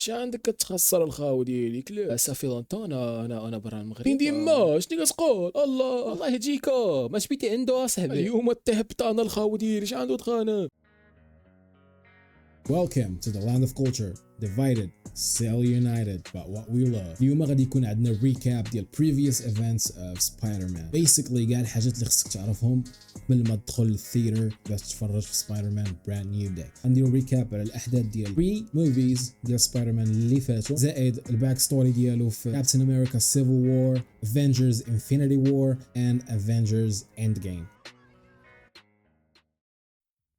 اش عندك كتخسر الخاو ديالك؟ لا صافي لونتون انا برا المغرب فين ديما شنو كتقول؟ الله يهديكا ما شبيتي عنده اصاحبي اليوم تهبط انا الخاو ديالي اش عنده تخانق. Welcome to the land of culture, divided, still united by what we love. اليوم غادي يكون عندنا recap ديال previous events of Spider-Man. Basically كاع الحاجات اللي خصك تعرفهم قبل ما تدخل للثياتر باش تتفرج في Spider-Man Brand New Day. غنديرو recap على الاحداث ديال 3 movies ديال Spider-Man اللي فاتوا، زائد الباك ستوري ديالو في Captain America Civil War, Avengers Infinity War and Avengers Endgame.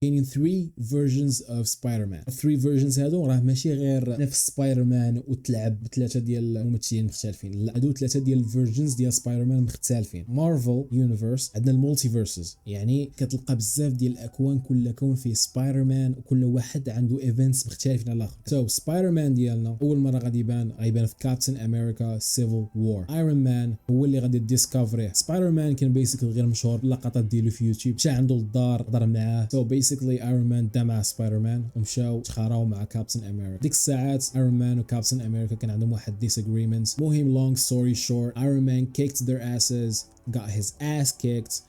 كاينين 3 versions of Spider-Man. 3 versions هادو راه ماشي غير نفس سبايدر مان وتلعب بثلاثه ديال الممثلين مختلفين، لا هادو ثلاثه ديال الفيرجنز ديال سبايدر مان مختلفين. مارفل يونيفرس عندنا المولتيفيرسز، يعني كتلقى بزاف ديال الاكوان، كل كون فيه سبايدر مان وكل واحد عنده ايفنتس مختلفين على الاخر. سو سبايدر مان ديالنا اول مره غادي يبان في كابتن امريكا سيفل وور. ايرون مان هو اللي غادي ديسكفريه. سبايدر مان كان بيسكلي غير مشهور باللقطات ديالو في يوتيوب، مشى عنده للدار هضر معاه. سو بيسكلي ايرون مان دا مع سبايدر مان ومشاو تخاراو مع كابتن امريكا. ديك الساعات ايرون مان وكابتن امريكا كان عندهم واحد disagreements. مهم long story short, Iron Man kicked their asses, got his ass kicked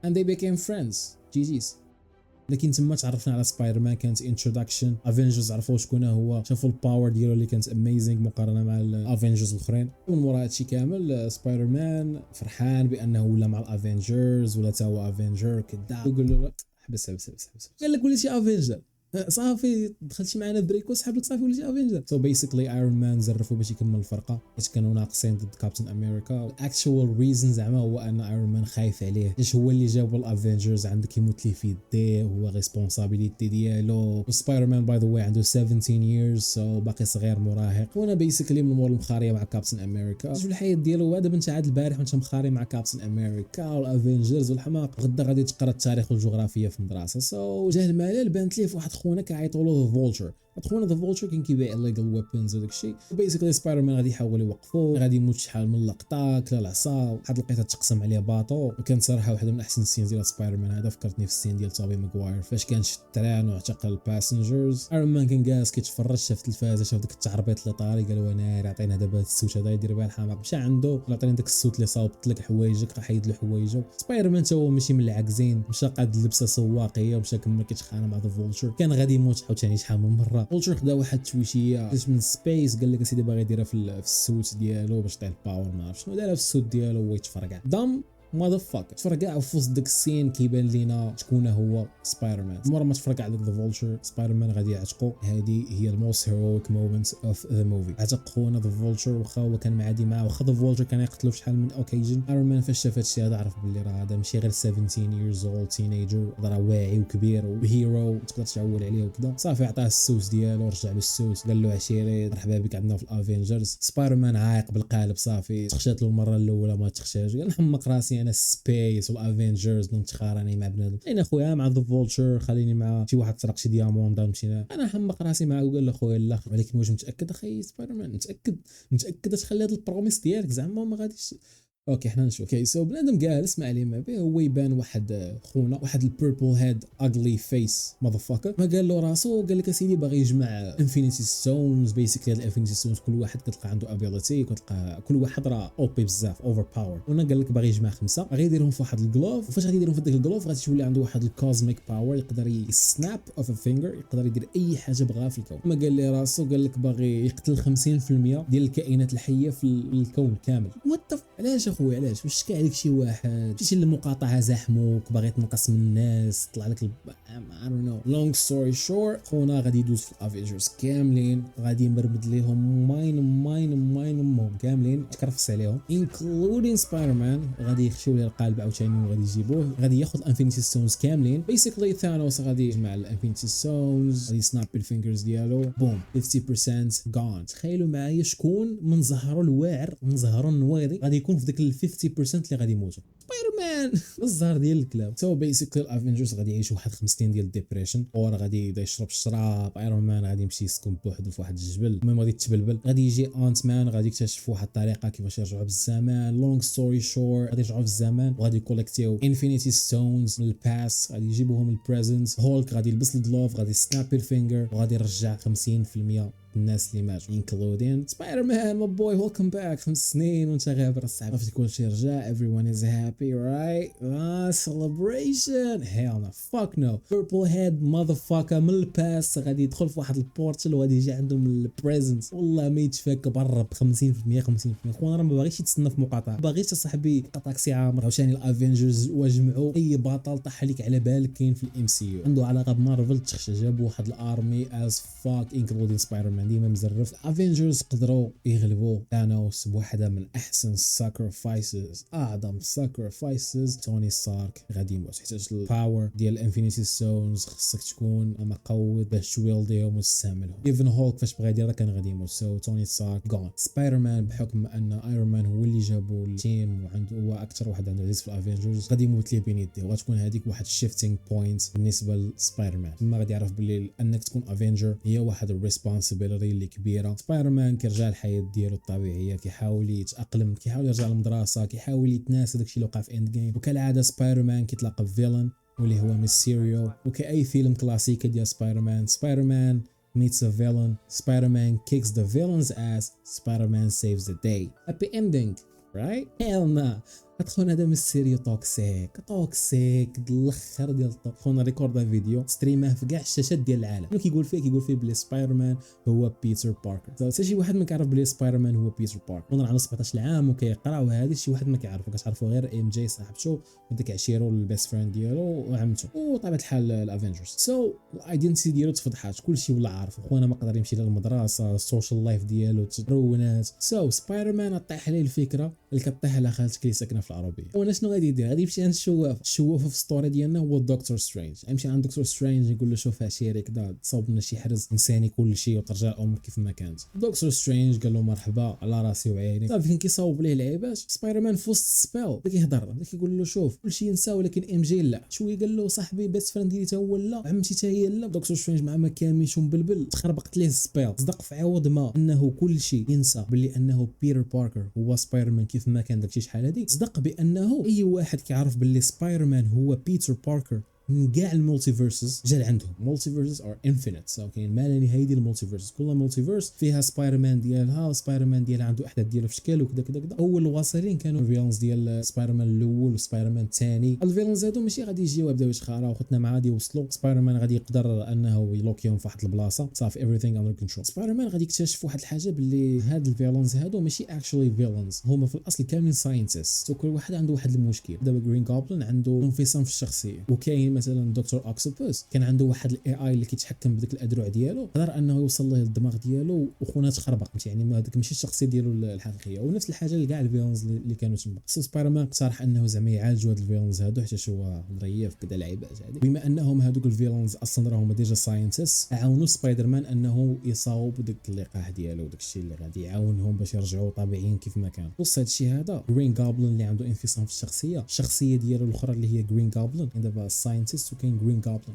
and they became friends. GG's. لكن تما تعرفنا على سبايدر مان، كانت انتروداكشن. افنجرز عرفوا شكون هو، شافوا الباور ديالو اللي كانت اميزنج مقارنه مع الافنجرز الاخرين. ومن وراء هادشي كامل سبايدر مان فرحان بانه ولا مع الافنجرز ولا تا هو افنجر كدا. يقول له حبس قال لك وليتي افنجر صافي، دخلتي معنا بريكو سحب لك صافي وليتي افنجر. سو بيسكلي ايرون مان زرفوا باش يكمل الفرقه حيت كانوا ناقصين ضد كابتن امريكا. الاكشوال ريزن زعما هو ان ايرون مان خايف عليه، حيت هو اللي جابو الافنجرز، عندك يموت ليه في يديه، هو ريسبونسابيلتي ديالو. وسبايدر مان باي ذا واي عنده 17 years، سو باقي صغير مراهق. وانا بيسكلي من مور المخاريه مع كابتن امريكا شوف الحياه ديالو. دابا انت عاد البارح وانت مخاري مع كابتن امريكا والافنجرز والحماق، غدا غادي تقرا التاريخ والجغرافيا في المدرسه. سو جاه الملل بانت ليه في واحد خونا كيعيطوا له ذا فولتشر. خونا ذا فولتشر كان كيبيع الليجل ويبنز وداك الشيء. بيسكلي سبايدر مان غادي يحاول يوقفوه، غادي يموت شحال من لقطه كلا العصا، واحد لقيتها تقسم عليه باطو. وكان صراحه واحده من احسن السين ديال سبايدر مان هذا، فكرتني في السين ديال توبي ماغواير فاش كان شد التران واعتقل الباسنجرز. ايرون مان كان جالس كيتفرج، شاف التلفازه، شاف داك التعربيط اللي طاري، قال له انا عطينا دابا السوت هذا يدير بها الحماق. مشى عنده عطيني داك السوت اللي صاوبت لك حوايجك، راه حيد له حوايجو. سبايدر مان تا هو ماشي من العاكزين، مشى قاد اللبسه سواقيه ومشى كمل كيتخانق مع ذا فولتشر. كان غادي يموت عاوتاني شحال من مره. فولتشر خدا واحد التويشيه من سبيس، قال لك اسيدي باغي يديرها في السوت ديالو باش يعطيه الباور، ما عرف شنو دارها في السوت ديالو هو يتفرقع دم ماذر فاك. تفرقع في وسط داك السين كيبان لينا شكون هو سبايدر مان. مره ما تفرقع داك ذا فولتشر سبايدر مان غادي يعتقو. هذه هي الموست هيرويك مومنت اوف ذا موفي. عتق خونا ذا فولتشر، واخا هو كان معادي معاه، واخا ذا فولتشر كان يقتلو في شحال من اوكيجن. ايرون مان فاش شاف هادشي هذا عرف باللي راه هذا ماشي غير 17 years old تينيجر، راه واعي وكبير وهيرو تقدر تعول عليه وكذا. صافي عطاه السوس ديالو، رجع له السوس، قال له عشيري مرحبا بك عندنا في الافنجرز. سبايدر مان عايق بالقالب صافي، تخشات له المره الاولى ما تخشاش، قال نحمق راسي انا سبيس والافنجرز نتخاراني مع بنادم. اين اخويا مع ذا فولتشر، خليني مع شي واحد سرق شي دياموند مشينا، انا حمق راسي معاه. وقال له خويا لا، ولكن واش متاكد اخي سبايدر مان؟ متاكد تخلي هذا البروميس ديالك زعما ما غاديش؟ اوكي حنا نشوف. اوكي سو بنادم جالس ما عليه ما به، هو يبان واحد خونا، واحد البيربل هيد اغلي فيس ماذر فاكر، ما قال له راسو، قال لك اسيدي باغي يجمع انفينيتي ستونز. بيسكلي هاد الانفينيتي ستونز كل واحد كتلقى عنده ابيليتي، كتلقى كل واحد راه او بي بزاف اوفر باور. وانا قال لك باغي يجمع 5، غادي يديرهم في واحد الجلوف. وفاش غادي يديرهم في داك الجلوف غادي تولي عنده واحد الكوزميك باور، يقدر يسناب اوف ا فينجر، يقدر يدير اي حاجه بغاها في الكون. ما قال لي راسو، قال لك باغي يقتل 50% ديال الكائنات الحيه في الكون كامل. وات علاش اخويا علاش؟ واش شكى عليك شي واحد مشيتي للمقاطعه زاحموك باغي تنقص من الناس، طلع لك I don't know. long story short خونا غادي يدوز في الافنجرز كاملين، غادي يمرمد ليهم ماين كاملين، تكرفس عليهم including سبايدر مان. غادي يخشيو ليه القالب عاوتاني وغادي يجيبوه، غادي ياخذ الانفينيتي ستونز كاملين. بيسكلي ثانوس غادي يجمع الانفينيتي ستونز، غادي يسناب بالفينجرز ديالو، بوم 50% gone. تخيلوا معايا شكون من زهرو الواعر، من زهرو النويضي غادي يكون في ديك 50% اللي غادي يموتوا. سبايدر مان الزهر ديال الكلاب. سو بيسكلي الافنجرز غادي يعيشوا واحد 5 سنين ديال الديبريشن، اور غادي يبدا يشرب الشراب. ايرون مان غادي يمشي يسكن بوحدو في واحد الجبل، المهم غادي يتبلبل. غادي يجي انت مان غادي يكتشف واحد الطريقه كيفاش يرجعوا بالزمان. لونغ ستوري شورت غادي يرجعوا بالزمان وغادي يكولكتيو انفينيتي ستونز من الباست، غادي يجيبوهم البريزنت. هولك غادي يلبس الجلوف، غادي سناب الفينجر وغادي يرجع 50% الناس اللي ماتوا including سبايدر مان ما بوي ويلكم باك 5 سنين وانت غابر الصعب عرفتي كل شيء رجع everyone is happy right celebration hell no fuck no purple head motherfucker من الباس غادي يدخل في واحد البورتال وغادي يجي عندهم البريزنس والله ما يتفك برا ب 50% 50% خونا راه ما باغيش يتسنى في مقاطعه باغيش صاحبي طاكسي عامر عاوتاني الافينجرز وجمعوا اي بطل طاح عليك على بالك كاين في الام سي يو عنده علاقه بمارفل تخش جابوا واحد الارمي از فاك انكلودين سبايدر مان ديما مزرف الافينجرز قدروا يغلبوا ثانوس بواحده من احسن ساكرفايسز اعظم ساكرفايسز توني ستارك غادي يموت يحتاج الباور ديال الانفينيتي ستونز خصك تكون مقود باش تويلديهم وتستعملهم ايفن هولك فاش بغى يديرها كان غادي يموت سو توني ستارك جون سبايدر مان بحكم ان ايرون مان هو اللي جابوا التيم وعنده هو اكثر واحد عنده عزيز في الافينجرز غادي يموت ليه بين يديه وغتكون هذيك واحد الشيفتينغ بوينت بالنسبه لسبايدر مان ما غادي يعرف باللي انك تكون افينجر هي واحد الريسبونسابيلتي اللي كبيره سبايدر مان كيرجع الحياه ديالو الطبيعيه كيحاول يتاقلم كيحاول يرجع للمدرسه كيحاول يتناسى داكشي اللي وقع في اند جيم وكالعاده سبايدر مان كيتلاقى بفيلن واللي هو ميستيريو وكأي فيلم كلاسيكي ديال سبايدر مان meets a villain Spider-Man kicks the villain's ass Spider-Man saves the day happy ending right hell no خونا هذا من السيريو توكسيك الاخر ديال خونا ريكورد فيديو ستريماه في كاع الشاشات ديال العالم كيقول فيه بلي سبايدر مان هو بيتر باركر حتى شي واحد ما كيعرف بلي سبايدر مان هو بيتر باركر خونا عنده 17 عام وكيقرا وهذا شي واحد ما كيعرفو كتعرفوا غير ام جي صاحبته وديك عشيرو البيست فريند ديالو وعمته وطبيعه الحال الافينجرز سو الايدنتيتي ديالو تفضحات كلشي ولا عارف خونا ما قدر يمشي للمدرسه السوشيال لايف ديالو تدرونات سبايدر مان طيح عليه الفكره اللي كطيح على خالتك اللي ساكنه في العربيه وانا شنو غادي يدير غادي يمشي عند الشواف في الستوري ديالنا هو دكتور سترينج يمشي عند دكتور سترينج يقول له شوف عشيري كذا تصاوب لنا شي حرز انساني كلشي وترجع الام كيف ما كانت دكتور سترينج قال له مرحبا على راسي وعيني صافي كان كيصاوب ليه لعيبات سبايدر مان في وسط السبيل بدا كيهضر بدا كيقول له شوف كلشي ينسى ولكن ام جي لا شويه قال له صاحبي بيست فريند ديالي حتى هو لا عمتي حتى هي لا دكتور سترينج مع ما كاملش ومبلبل تخربقت ليه السبيل صدق في عوض ما انه كلشي ينسى باللي انه بيتر باركر هو سبايدر مان كيف ما كان داكشي شحال هادي صدق بانه اي واحد كيعرف باللي سبايدر مان هو بيتر باركر من كاع المولتيفيرسز جا عندهم مولتيفيرسز ار انفينيت سو كاين ما لا نهايه ديال المولتيفيرس كل مولتيفيرس فيها سبايدر مان ديالها وسبايدر مان ديالها عنده احداث ديالو في شكل وكذا كذا كذا اول الواصلين كانوا الفيلنز ديال سبايدر مان الاول وسبايدر مان الثاني الفيلنز هادو ماشي غادي يجيو يبداو يتخاراو وختنا مع غادي يوصلوا سبايدر مان غادي يقدر انه يلوكيهم في واحد البلاصه صافي everything under control سبايدر مان غادي يكتشف واحد الحاجه باللي هاد الفيلنز هادو ماشي اكشولي فيلنز هما في الاصل كاملين ساينتست وكل واحد عنده واحد المشكل دابا جرين جوبلin عنده انفصام في الشخصيه وكاين مثلا دكتور اوكسوبوس كان عنده واحد الاي اي اللي كيتحكم بديك الادرع ديالو قدر انه يوصل له الدماغ ديالو وخونا تخربق يعني هذاك ماشي الشخصيه ديالو الحقيقيه ونفس الحاجه لكاع الفيلنز اللي كانوا تما سبايدر مان اقترح انه زعما يعالجوا هاد الفيلنز هادو حيت هو ظريف كذا لعيبات هذه بما انهم هادوك الفيلنز اصلا راهم ديجا ساينتست عاونوا سبايدر مان انه يصاوب داك اللقاح ديالو وداك الشيء اللي غادي يعاونهم باش يرجعوا طبيعيين كيف ما كان وسط هاد الشيء هذا جرين جوبلin اللي عنده انفصام في الشخصيه ديالو الاخرى اللي هي جرين جوبلin دابا الساينتست وكاين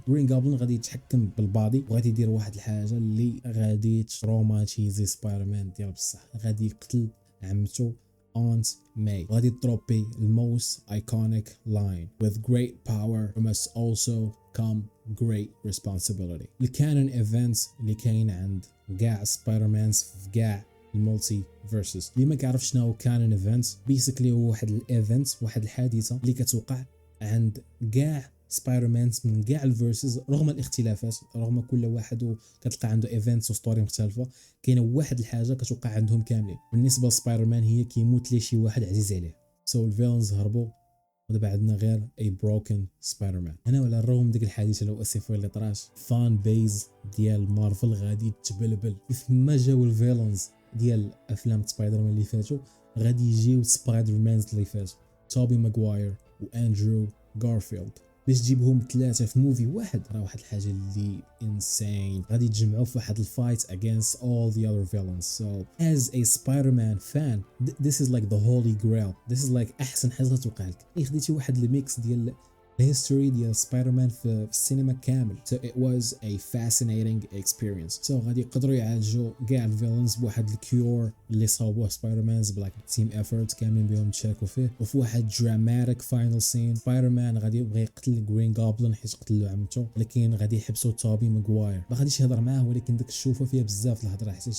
جرين جوبلin غادي يتحكم بالبادي وغادي يدير واحد الحاجه اللي غادي تروماتيزي سبايدر مان ديال بصح غادي يقتل عمته Aunt May غادي تروبي الموست iconic line with great power must also come great responsibility الكانون ايفنتس اللي كاين عند كاع سبايدر مانز في كاع المولتي فيرسز اللي ما كيعرفش شنو هو كانون ايفنتس بيسكلي هو واحد الايفنت واحد الحادثه اللي كتوقع عند كاع سبايدر مانز من كاع الفيرسز رغم الاختلافات رغم كل واحد كتلقى عنده ايفنتس وستوري مختلفه كاينه واحد الحاجه كتوقع عندهم كاملين بالنسبه لسبايدر مان هي كيموت ليه شي واحد عزيز عليه الفيلنز هربوا ودابا عندنا غير اي بروكن سبايدر مان هنا وعلى الرغم ديك الحادثه لو اسفوا اللي طراش فان بيز ديال مارفل غادي تبلبل كيف ما جاو الفيلنز ديال افلام سبايدر مان اللي فاتوا غادي يجيو سبايدر مانز اللي فاتوا توبي ماغواير واندرو غارفيلد باش تجيبهم ثلاثه في موفي واحد راه واحد الحاجه اللي انسين غادي يتجمعوا في واحد الفايت against all the other villains so as a Spider-Man fan this is like the holy grail this is like احسن حاجه توقع لك خديتي واحد الميكس ديال الهيستوري ديال سبايدر مان في السينما كامل. So it was a fascinating experience. So غادي يقدروا يعالجوا كاع الفيلنز بواحد الكيور اللي صاوبوه سبايدر مان بلاك تيم ايفورت كاملين بهم تشاركوا فيه. وفي واحد دراماتيك فاينل سين سبايدر مان غادي يبغي يقتل جرين غوبلين حيت قتل له عمته، لكن غادي يحبسوا توبي ماغواير. ما غاديش يهضر معاه، ولكن داك الشوفه فيها بزاف الهضره حيت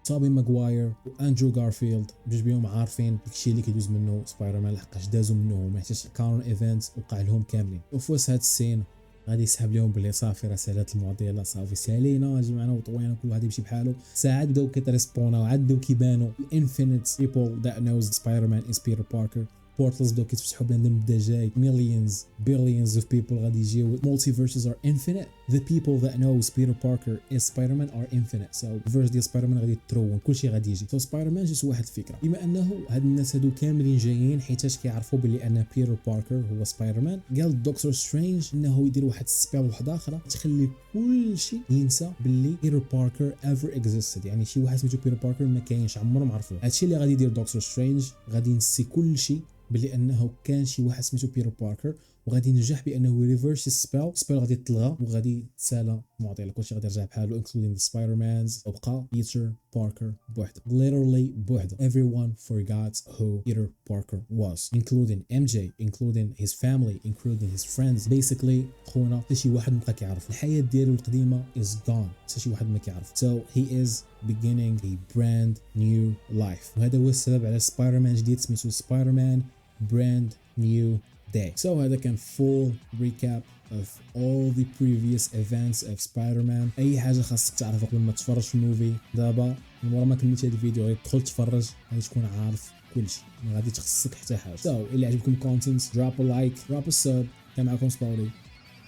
توبي ماغواير واندرو غارفيلد بجوج بهم عارفين داكشي اللي كيدوز منه سبايدر مان لحقاش دازوا منه هما حيت كارون ايفنت وقع لهم كاملين. وفي وسط هاد السين غادي يسحب لهم باللي صافي راه سالات المعضله، صافي سالينا جمعنا وطوينا كل واحد يمشي بحاله. ساعات بداو كيتريسبوناو، عاد بداو كيبانوا الانفينيت بيبل ذات نوز سبايدر مان از بيتر باركر. بورتالز بداو كيتفتحوا بنادم بدا جاي مليونز بليونز اوف بيبل غادي يجيو. multiverses are infinite. The people that knows Peter Parker is Spider-Man are infinite. So verse ديال سبايدر مان غادي ترون كلشي غادي يجي. So سبايدر مان جات واحد الفكره، بما انه هاد الناس هادو كاملين جايين حيتاش كيعرفوا بلي ان بيتر باركر هو سبايدر مان، قال دكتور سترينج انه يدير واحد السبيل واحده اخرى تخلي كلشي ينسى بلي بيتر باركر ever existed. يعني شي واحد سميتو بيتر باركر ما كاينش، عمرهم عرفوه. هادشي اللي غادي يدير دكتور سترينج، غادي ينسي كلشي بلي انه كان شي واحد سميتو بيتر باركر، وغادي ينجح بانه ريفيرس السبيل غادي تلغى وغادي تسالى المعضله، كلشي غادي يرجع بحالو including the Spider-Mans. وبقى بيتر باركر بوحده، literally بوحده. Everyone forgot who Peter Parker was, including MJ, including his family, including his friends. Basically خونا حتى شي واحد مابقى كيعرف الحياه ديالو القديمه is gone، حتى شي واحد ما كيعرف. So he is beginning a brand new life. وهذا هو السبب على سبايدر مان جديد سميتو سبايدر مان brand new day. So هذا كان full recap of all the previous events of Spider-Man. اي حاجه خاصك تعرفها قبل ما تتفرج في الموفي دابا من ورا ما كملت هذا الفيديو غادي تدخل تفرج، غادي تكون عارف كلشي، ما غادي تخصك حتى حاجه. So اللي عجبكم content drop a like, drop a sub. كان معكم سباودي.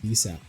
Peace out.